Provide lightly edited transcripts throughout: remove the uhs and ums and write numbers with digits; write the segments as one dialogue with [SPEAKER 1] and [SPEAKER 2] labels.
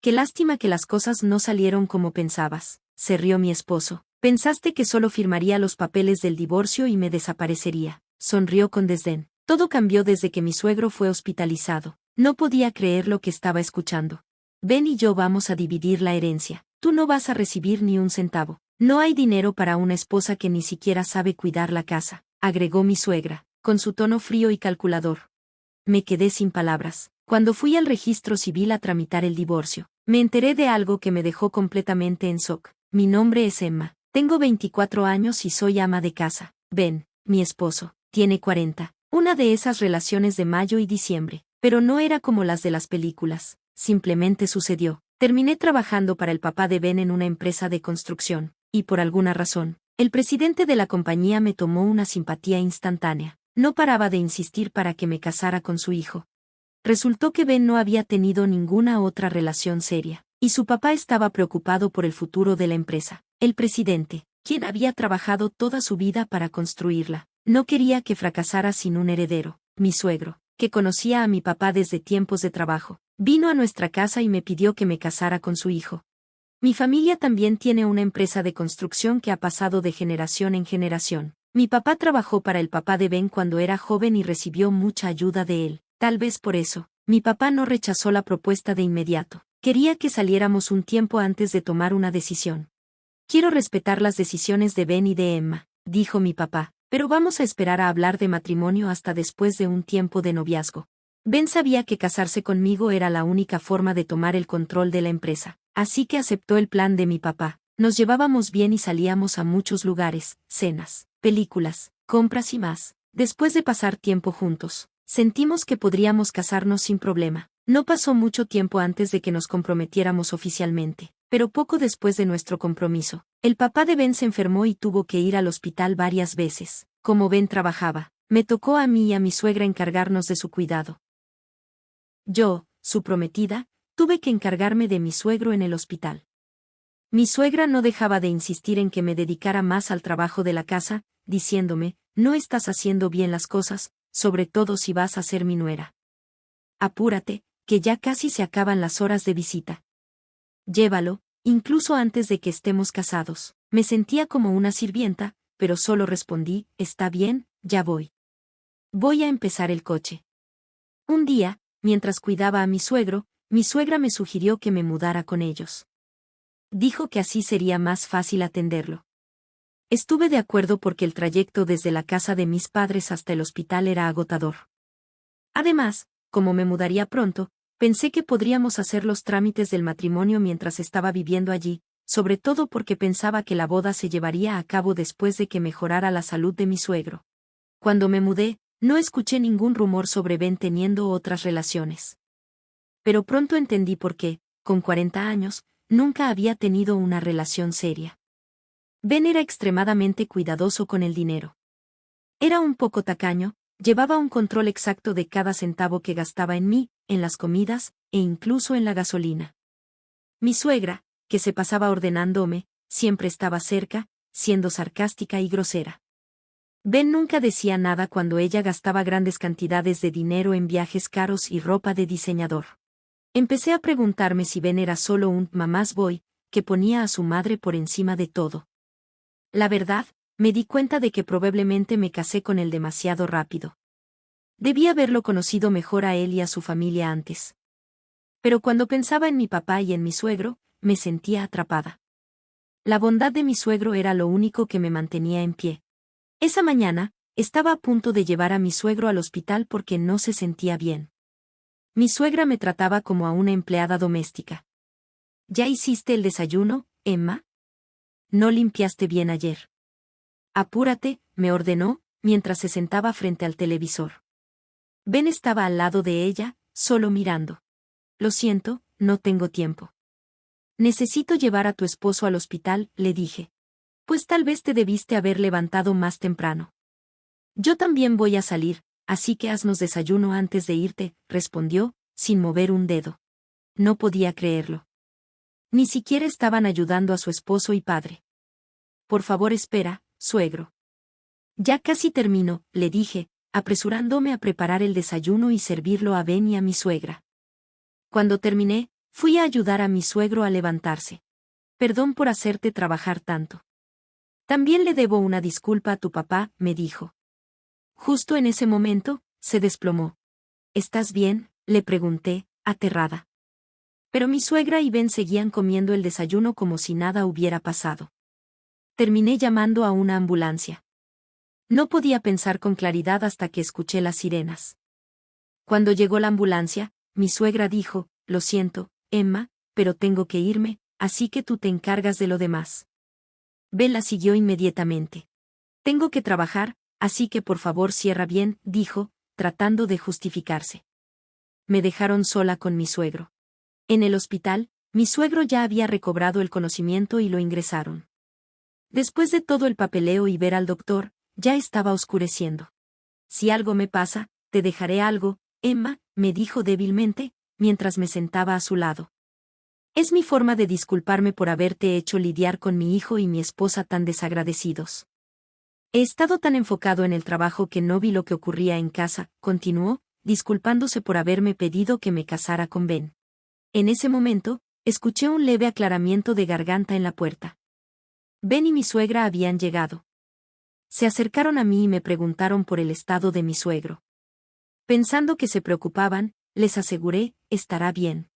[SPEAKER 1] Qué lástima que las cosas no salieron como pensabas, se rió mi esposo. Pensaste que solo firmaría los papeles del divorcio y me desaparecería. Sonrió con desdén. Todo cambió desde que mi suegro fue hospitalizado. No podía creer lo que estaba escuchando. Ben y yo vamos a dividir la herencia. Tú no vas a recibir ni un centavo. No hay dinero para una esposa que ni siquiera sabe cuidar la casa, agregó mi suegra, con su tono frío y calculador. Me quedé sin palabras. Cuando fui al registro civil a tramitar el divorcio, me enteré de algo que me dejó completamente en shock. Mi nombre es Emma. Tengo 24 años y soy ama de casa. Ben, mi esposo, tiene 40. Una de esas relaciones de mayo y diciembre. Pero no era como las de las películas. Simplemente sucedió. Terminé trabajando para el papá de Ben en una empresa de construcción, y por alguna razón, el presidente de la compañía me tomó una simpatía instantánea. No paraba de insistir para que me casara con su hijo. Resultó que Ben no había tenido ninguna otra relación seria, y su papá estaba preocupado por el futuro de la empresa. El presidente, quien había trabajado toda su vida para construirla, no quería que fracasara sin un heredero. Mi suegro, que conocía a mi papá desde tiempos de trabajo, vino a nuestra casa y me pidió que me casara con su hijo. Mi familia también tiene una empresa de construcción que ha pasado de generación en generación. Mi papá trabajó para el papá de Ben cuando era joven y recibió mucha ayuda de él. Tal vez por eso, mi papá no rechazó la propuesta de inmediato. Quería que saliéramos un tiempo antes de tomar una decisión. Quiero respetar las decisiones de Ben y de Emma, dijo mi papá, pero vamos a esperar a hablar de matrimonio hasta después de un tiempo de noviazgo. Ben sabía que casarse conmigo era la única forma de tomar el control de la empresa, así que aceptó el plan de mi papá. Nos llevábamos bien y salíamos a muchos lugares, cenas, películas, compras y más. Después de pasar tiempo juntos, sentimos que podríamos casarnos sin problema. No pasó mucho tiempo antes de que nos comprometiéramos oficialmente, pero poco después de nuestro compromiso, el papá de Ben se enfermó y tuvo que ir al hospital varias veces. Como Ben trabajaba, me tocó a mí y a mi suegra encargarnos de su cuidado. Yo, su prometida, tuve que encargarme de mi suegro en el hospital. Mi suegra no dejaba de insistir en que me dedicara más al trabajo de la casa, diciéndome, no estás haciendo bien las cosas, sobre todo si vas a ser mi nuera. Apúrate, que ya casi se acaban las horas de visita. Llévalo, incluso antes de que estemos casados. Me sentía como una sirvienta, pero solo respondí, está bien, ya voy. Voy a empezar el coche. Un día, mientras cuidaba a mi suegro, mi suegra me sugirió que me mudara con ellos. Dijo que así sería más fácil atenderlo. Estuve de acuerdo porque el trayecto desde la casa de mis padres hasta el hospital era agotador. Además, como me mudaría pronto, pensé que podríamos hacer los trámites del matrimonio mientras estaba viviendo allí, sobre todo porque pensaba que la boda se llevaría a cabo después de que mejorara la salud de mi suegro. Cuando me mudé, no escuché ningún rumor sobre Ben teniendo otras relaciones. Pero pronto entendí por qué, con 40 años, nunca había tenido una relación seria. Ben era extremadamente cuidadoso con el dinero. Era un poco tacaño, llevaba un control exacto de cada centavo que gastaba en mí, en las comidas, e incluso en la gasolina. Mi suegra, que se pasaba ordenándome, siempre estaba cerca, siendo sarcástica y grosera. Ben nunca decía nada cuando ella gastaba grandes cantidades de dinero en viajes caros y ropa de diseñador. Empecé a preguntarme si Ben era solo un mamás boy, que ponía a su madre por encima de todo. La verdad, me di cuenta de que probablemente me casé con él demasiado rápido. Debí haberlo conocido mejor a él y a su familia antes. Pero cuando pensaba en mi papá y en mi suegro, me sentía atrapada. La bondad de mi suegro era lo único que me mantenía en pie. Esa mañana, estaba a punto de llevar a mi suegro al hospital porque no se sentía bien. Mi suegra me trataba como a una empleada doméstica. ¿Ya hiciste el desayuno, Emma? ¿No limpiaste bien ayer? Apúrate, me ordenó, mientras se sentaba frente al televisor. Ben estaba al lado de ella, solo mirando. Lo siento, no tengo tiempo. Necesito llevar a tu esposo al hospital, le dije. Pues tal vez te debiste haber levantado más temprano. Yo también voy a salir, así que haznos desayuno antes de irte, respondió, sin mover un dedo. No podía creerlo. Ni siquiera estaban ayudando a su esposo y padre. Por favor espera, suegro. Ya casi termino, le dije, apresurándome a preparar el desayuno y servirlo a Ben y a mi suegra. Cuando terminé, Fui a ayudar a mi suegro a levantarse. Perdón por hacerte trabajar tanto. También le debo una disculpa a tu papá, me dijo. Justo en ese momento, se desplomó. ¿Estás bien?, le pregunté, aterrada. Pero mi suegra y Ben seguían comiendo el desayuno como si nada hubiera pasado. Terminé llamando a una ambulancia. No podía pensar con claridad hasta que escuché las sirenas. Cuando llegó la ambulancia, mi suegra dijo, lo siento, Emma, pero tengo que irme, así que tú te encargas de lo demás. Ben la siguió inmediatamente. Tengo que trabajar, así que por favor cierra bien, dijo, tratando de justificarse. Me dejaron sola con mi suegro. En el hospital, mi suegro ya había recobrado el conocimiento y lo ingresaron. Después de todo el papeleo y ver al doctor, ya estaba oscureciendo. Si algo me pasa, te dejaré algo, Emma, me dijo débilmente, mientras me sentaba a su lado. Es mi forma de disculparme por haberte hecho lidiar con mi hijo y mi esposa tan desagradecidos. He estado tan enfocado en el trabajo que no vi lo que ocurría en casa, continuó, disculpándose por haberme pedido que me casara con Ben. En ese momento, escuché un leve aclaramiento de garganta en la puerta. Ben y mi suegra habían llegado. Se acercaron a mí y me preguntaron por el estado de mi suegro. Pensando que se preocupaban, les aseguré, estará bien.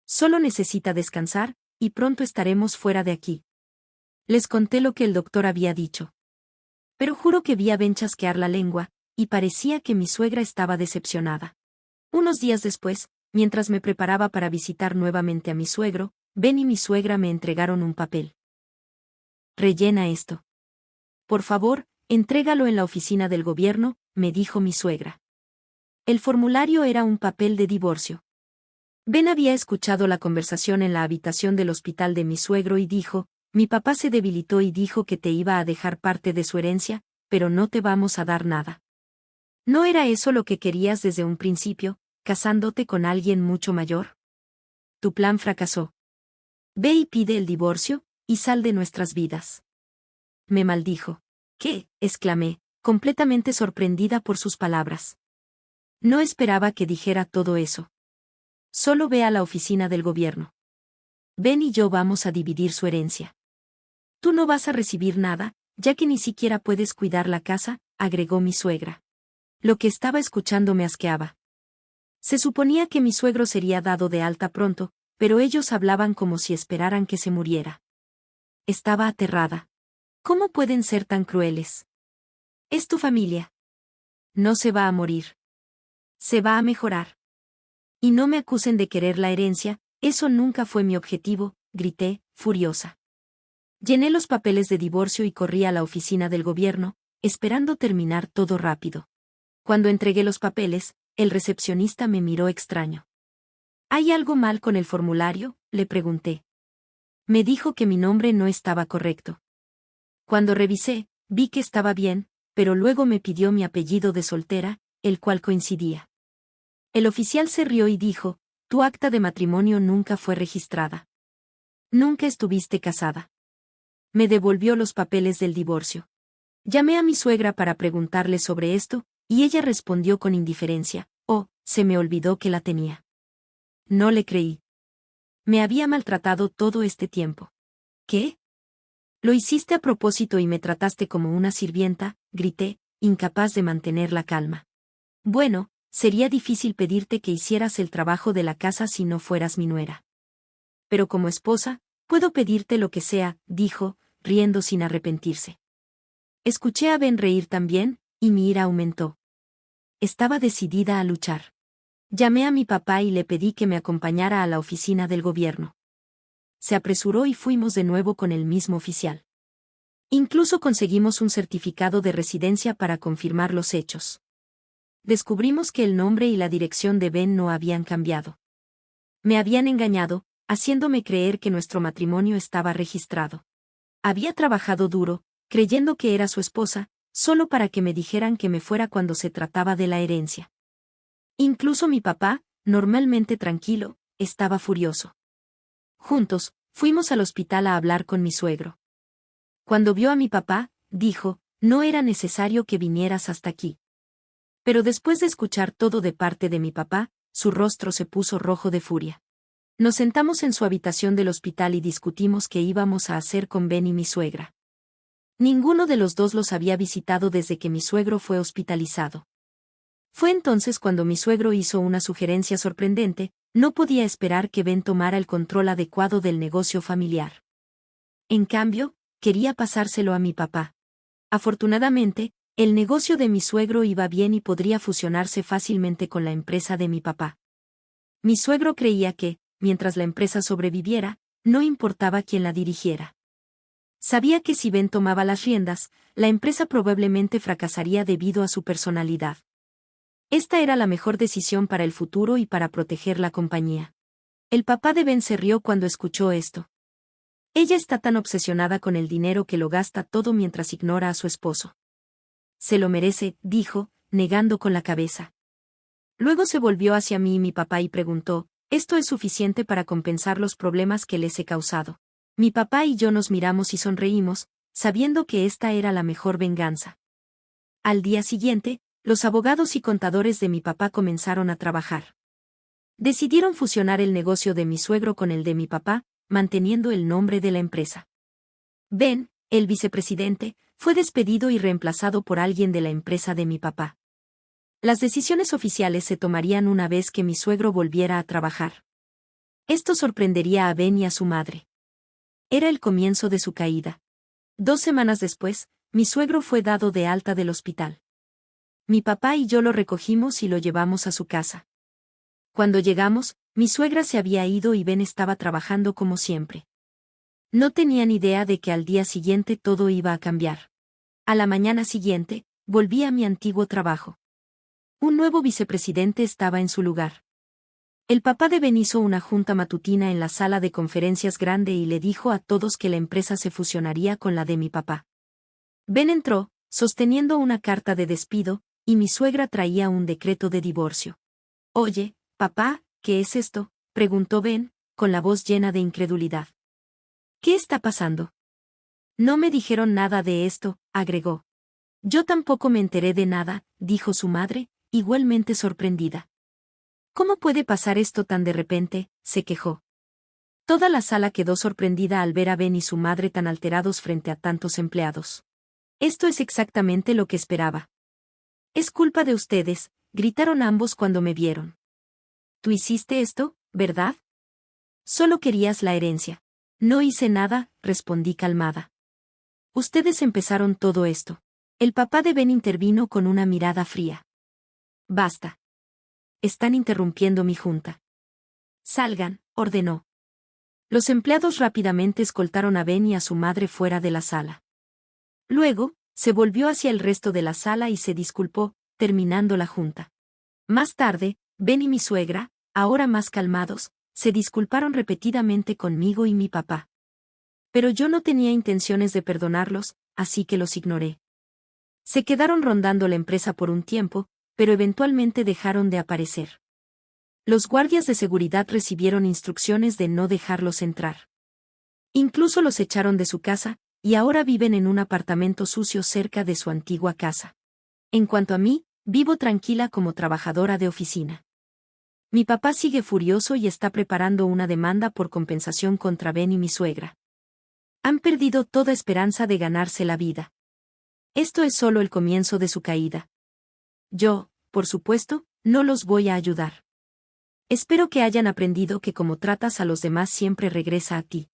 [SPEAKER 1] Solo necesita descansar, y pronto estaremos fuera de aquí. Les conté lo que el doctor había dicho. Pero juro que vi a Ben chasquear la lengua, y parecía que mi suegra estaba decepcionada. Unos días después, mientras me preparaba para visitar nuevamente a mi suegro, Ben y mi suegra me entregaron un papel. Rellena esto. Por favor, entrégalo en la oficina del gobierno, me dijo mi suegra. El formulario era un papel de divorcio. Ben había escuchado la conversación en la habitación del hospital de mi suegro y dijo, mi papá se debilitó y dijo que te iba a dejar parte de su herencia, pero no te vamos a dar nada. ¿No era eso lo que querías desde un principio, casándote con alguien mucho mayor? Tu plan fracasó. Ve y pide el divorcio, y sal de nuestras vidas. Me maldijo. ¿Qué?, exclamé, completamente sorprendida por sus palabras. No esperaba que dijera todo eso. Solo ve a la oficina del gobierno. Ben y yo vamos a dividir su herencia. Tú no vas a recibir nada, ya que ni siquiera puedes cuidar la casa, agregó mi suegra. Lo que estaba escuchando me asqueaba. Se suponía que mi suegro sería dado de alta pronto, pero ellos hablaban como si esperaran que se muriera. Estaba aterrada. ¿Cómo pueden ser tan crueles? Es tu familia. No se va a morir. Se va a mejorar. Y no me acusen de querer la herencia, eso nunca fue mi objetivo, grité, furiosa. Llené los papeles de divorcio y corrí a la oficina del gobierno, esperando terminar todo rápido. Cuando entregué los papeles, el recepcionista me miró extraño. ¿Hay algo mal con el formulario?, le pregunté. Me dijo que mi nombre no estaba correcto. Cuando revisé, vi que estaba bien, pero luego me pidió mi apellido de soltera, el cual coincidía. El oficial se rió y dijo, tu acta de matrimonio nunca fue registrada. Nunca estuviste casada. Me devolvió los papeles del divorcio. Llamé a mi suegra para preguntarle sobre esto, y ella respondió con indiferencia, oh, se me olvidó que la tenía. No le creí. Me había maltratado todo este tiempo. ¿Qué? Lo hiciste a propósito y me trataste como una sirvienta, grité, incapaz de mantener la calma. Bueno, sería difícil pedirte que hicieras el trabajo de la casa si no fueras mi nuera. Pero como esposa, puedo pedirte lo que sea, dijo, riendo sin arrepentirse. Escuché a Ben reír también, y mi ira aumentó. Estaba decidida a luchar. Llamé a mi papá y le pedí que me acompañara a la oficina del gobierno. Se apresuró y fuimos de nuevo con el mismo oficial. Incluso conseguimos un certificado de residencia para confirmar los hechos. Descubrimos que el nombre y la dirección de Ben no habían cambiado. Me habían engañado, haciéndome creer que nuestro matrimonio estaba registrado. Había trabajado duro, creyendo que era su esposa, solo para que me dijeran que me fuera cuando se trataba de la herencia. Incluso mi papá, normalmente tranquilo, estaba furioso. Juntos, fuimos al hospital a hablar con mi suegro. Cuando vio a mi papá, dijo, no era necesario que vinieras hasta aquí. Pero después de escuchar todo de parte de mi papá, su rostro se puso rojo de furia. Nos sentamos en su habitación del hospital y discutimos qué íbamos a hacer con Ben y mi suegra. Ninguno de los dos los había visitado desde que mi suegro fue hospitalizado. Fue entonces cuando mi suegro hizo una sugerencia sorprendente: no podía esperar que Ben tomara el control adecuado del negocio familiar. En cambio, quería pasárselo a mi papá. Afortunadamente, el negocio de mi suegro iba bien y podría fusionarse fácilmente con la empresa de mi papá. Mi suegro creía que, mientras la empresa sobreviviera, no importaba quién la dirigiera. Sabía que si Ben tomaba las riendas, la empresa probablemente fracasaría debido a su personalidad. Esta era la mejor decisión para el futuro y para proteger la compañía. El papá de Ben se rió cuando escuchó esto. Ella está tan obsesionada con el dinero que lo gasta todo mientras ignora a su esposo. Se lo merece, dijo, negando con la cabeza. Luego se volvió hacia mí y mi papá y preguntó: ¿esto es suficiente para compensar los problemas que les he causado? Mi papá y yo nos miramos y sonreímos, sabiendo que esta era la mejor venganza. Al día siguiente, los abogados y contadores de mi papá comenzaron a trabajar. Decidieron fusionar el negocio de mi suegro con el de mi papá, manteniendo el nombre de la empresa. Ben, el vicepresidente, fue despedido y reemplazado por alguien de la empresa de mi papá. Las decisiones oficiales se tomarían una vez que mi suegro volviera a trabajar. Esto sorprendería a Ben y a su madre. Era el comienzo de su caída. 2 semanas después, mi suegro fue dado de alta del hospital. Mi papá y yo lo recogimos y lo llevamos a su casa. Cuando llegamos, mi suegra se había ido y Ben estaba trabajando como siempre. No tenía ni idea de que al día siguiente todo iba a cambiar. A la mañana siguiente, volví a mi antiguo trabajo. Un nuevo vicepresidente estaba en su lugar. El papá de Ben hizo una junta matutina en la sala de conferencias grande y le dijo a todos que la empresa se fusionaría con la de mi papá. Ben entró, sosteniendo una carta de despido, y mi suegra traía un decreto de divorcio. «Oye, papá, ¿qué es esto?», preguntó Ben, con la voz llena de incredulidad. «¿Qué está pasando?». «No me dijeron nada de esto», agregó. «Yo tampoco me enteré de nada», dijo su madre, igualmente sorprendida. «¿Cómo puede pasar esto tan de repente?», se quejó. Toda la sala quedó sorprendida al ver a Ben y su madre tan alterados frente a tantos empleados. «Esto es exactamente lo que esperaba». «Es culpa de ustedes», gritaron ambos cuando me vieron. «Tú hiciste esto, ¿verdad? Solo querías la herencia». «No hice nada», respondí calmada. «Ustedes empezaron todo esto». El papá de Ben intervino con una mirada fría. «Basta. Están interrumpiendo mi junta». «Salgan», ordenó. Los empleados rápidamente escoltaron a Ben y a su madre fuera de la sala. Luego, se volvió hacia el resto de la sala y se disculpó, terminando la junta. Más tarde, Ben y mi suegra, ahora más calmados, se disculparon repetidamente conmigo y mi papá. Pero yo no tenía intenciones de perdonarlos, así que los ignoré. Se quedaron rondando la empresa por un tiempo, pero eventualmente dejaron de aparecer. Los guardias de seguridad recibieron instrucciones de no dejarlos entrar. Incluso los echaron de su casa, y ahora viven en un apartamento sucio cerca de su antigua casa. En cuanto a mí, vivo tranquila como trabajadora de oficina. Mi papá sigue furioso y está preparando una demanda por compensación contra Ben y mi suegra. Han perdido toda esperanza de ganarse la vida. Esto es solo el comienzo de su caída. Yo, por supuesto, no los voy a ayudar. Espero que hayan aprendido que como tratas a los demás siempre regresa a ti.